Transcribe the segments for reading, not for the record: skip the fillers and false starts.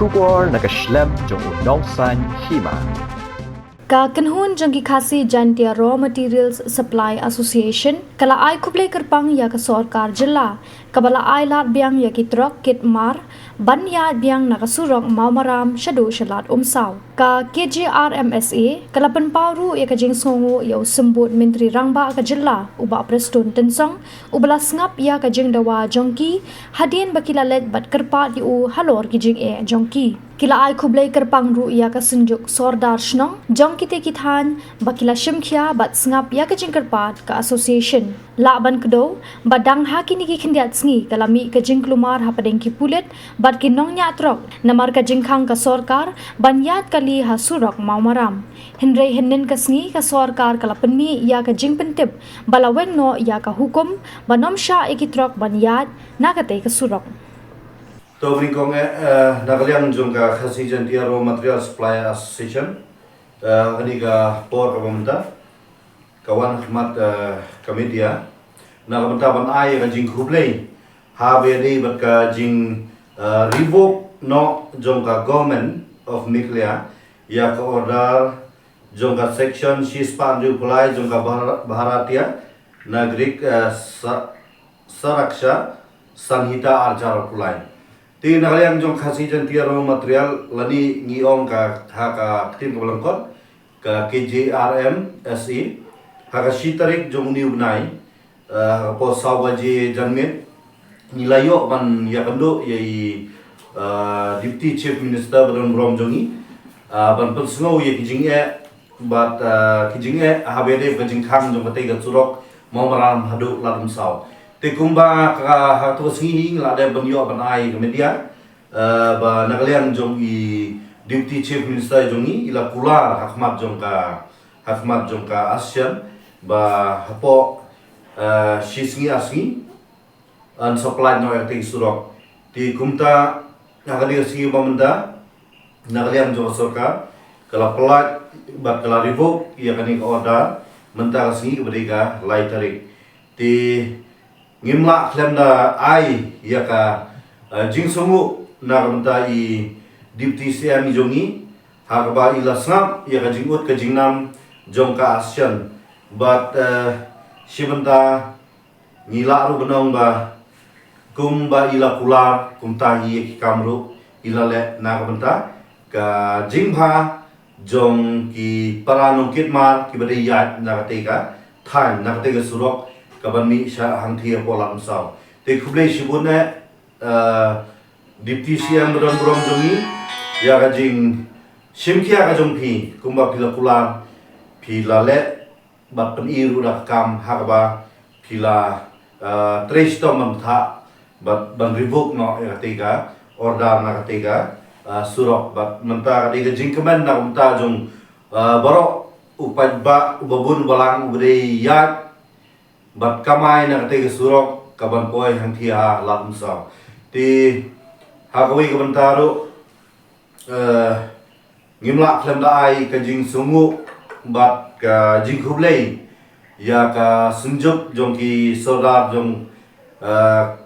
Shubor nakaslem jong unongsan hima. Ka kanhun jangki khasi Jantia Raw Materials Supply Association kala ai khuble kerpang ya ka sarkar jilla kabala ai lat biang ya ki trok kit mar ban ya biang nakasurok maumaram shadu shalat umsaw ka KJRMSA kala penparu ya ka jing songo ya usembut menteri rangba ka jilla uba preston tensong ubala ngap ya ka jing dawa jongki hadin bakila let bat kerpa di u halor ki jing jongki kila ai khuble kerpang ru ya ka sunjuk sordar shnong jong kite kithan bakila shimkhia bat ngap ya ka jing kerpat ka association la ban kdo badang hakini ki khindiat sngi kalami ka jing klumar hapadeng ki pulet bat ki nong nya trok namar ka jing khang ka sarkar banyat kali hasurok maumaram hinre hinnen ka sngi ka sarkar kala penmi ya ka jing pentip balaweng no ya ka hukum banom sha ekitrok banyat nakate ka surok तो ब्रिंकोंग नगलियन जोंगा Khasi Jaintia raw material supply association गनी का पोर कबमता kawan khmat kamidia nagamta ban ai ga jing khublei ha be dei bat ka jing revoke no jongka government of Meghalaya ya ka order jongka section shispan ju pulai jongka bharatiya nagrik saraksha sanhita arjar pulai ti nagaliang jong khasi jantia raw material lani ngiong ka ka tim kablangkot ka KJRM SE haka shitarik jong ni unai po sawaji janmit nilayo ban yakando yai deputy chief minister badan brom jongi ban pensngo ye kijinge bat kijinge habede kajing khang jong patei ga surok mawmaram hadu ladum saw te kumba ka hatu singi lade banyo banai media ba nagalian jong i deputy chief minister jongi ila kula hakmat jong ka ASEAN ba hapo shisngi asngi an supply no yakti surok ti kumta nagalia singi bamanda nagalian jong sarkar kala pelat bat kala revoke ya kani order mentara singi keberika lai tarik ti ngimla klemda ai ya ka jingsungu nagamta i deputy CM jongi hakba ila snap ya ka jingut ka jingnam jong ka ASEAN but shibanta ngila ru benong ba kumba ila kula kumta hi kamru ila le nagamta ka jingha jong ki paranong kitmar ki bade yat nagate ka than nagate ka surok kabanmi sha hangthia polam saw te khuble shibune deputy CM bron jongi ya ga jing shimkhia ka jong phi kumba phila kula phila le bat pen iru dak kam hakba phila tres to mamtha bat ban revoke no ya tega order na tega surok bat menta ka jing kemen na menta jong borok upaj ba ubabun balang ubre yat bat kamai na tega surok kaban poi hang thia lam sa ti hakwi kaban taru ngimla khlem da ai ka jing sungu bat ka jing khublei ya ka sunjuk jong ki sodar jong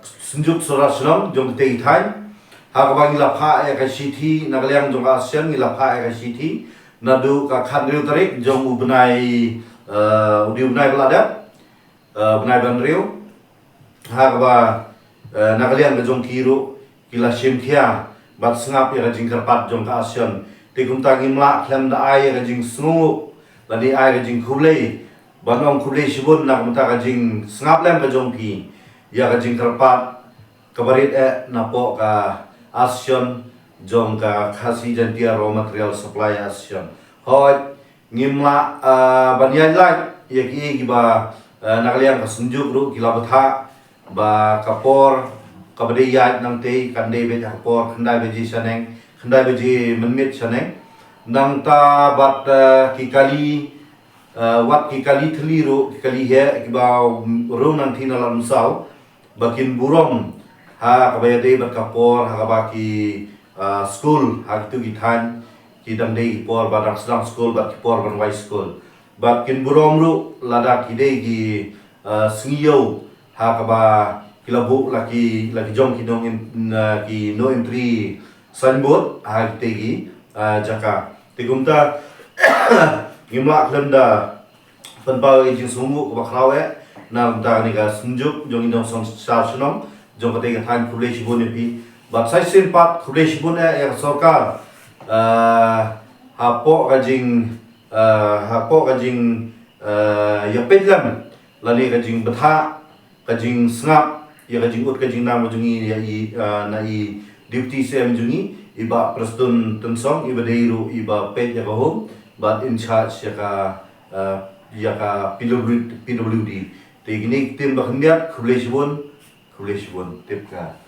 sunjuk sodar snong jong te thai hakwa ngila pha ya ka sithi nagaliang jong ASEAN ngila pha ya ka sithi nadu ka khandriu tarik jong ubnai ubnai belada benai banriu hakba nagalian ke jong kiru kila shimkhia bat sngap ya jing karpat jong ka ASEAN te kumta ngimla khlem da ai ya jing sungu lani ai ka jing khublei banong khublei shibun nak kumta ka jing sngap lem ka jong pi ya ka jing karpat kabarit napo ka ASEAN jong ka khasi jantia raw material supply ASEAN hoi ngimla banyan lai ya ki ba nagaliang ka sunjuk ru kila batha ba kapor kabade yat nang te kande be kapor khandai beji saneng khandai beji menmit saneng nang ta bat kikali wat kikali thli ru kikali he ba ru nang thina lam saw bakin burom ha kabaya de bat kapor ha ba ki school ha tu githan ki dang de por ba dang school bat por ban wai school bat kin burom ru lada ki de ki sngio ha ka ba kilabu laki jong ki dong ki no entry signboard tegi jaka tigumta ngimla klemda penpau ejing sumu ko baklawe na ta ni ga sunjuk jong indong song sharsunong jong kate ga than khule shibun ni pi bat sai sin pat khule shibun ya sarkar hapo gajing ya pedlam lani gajing betha gajing sngap ya gajing ut gajing nam jungi ya na i deputy sem jungi iba preston tensong iba deiru iba ped ya home but in charge ya ka PWD tegini tim bakhndiat khule shibun tip ka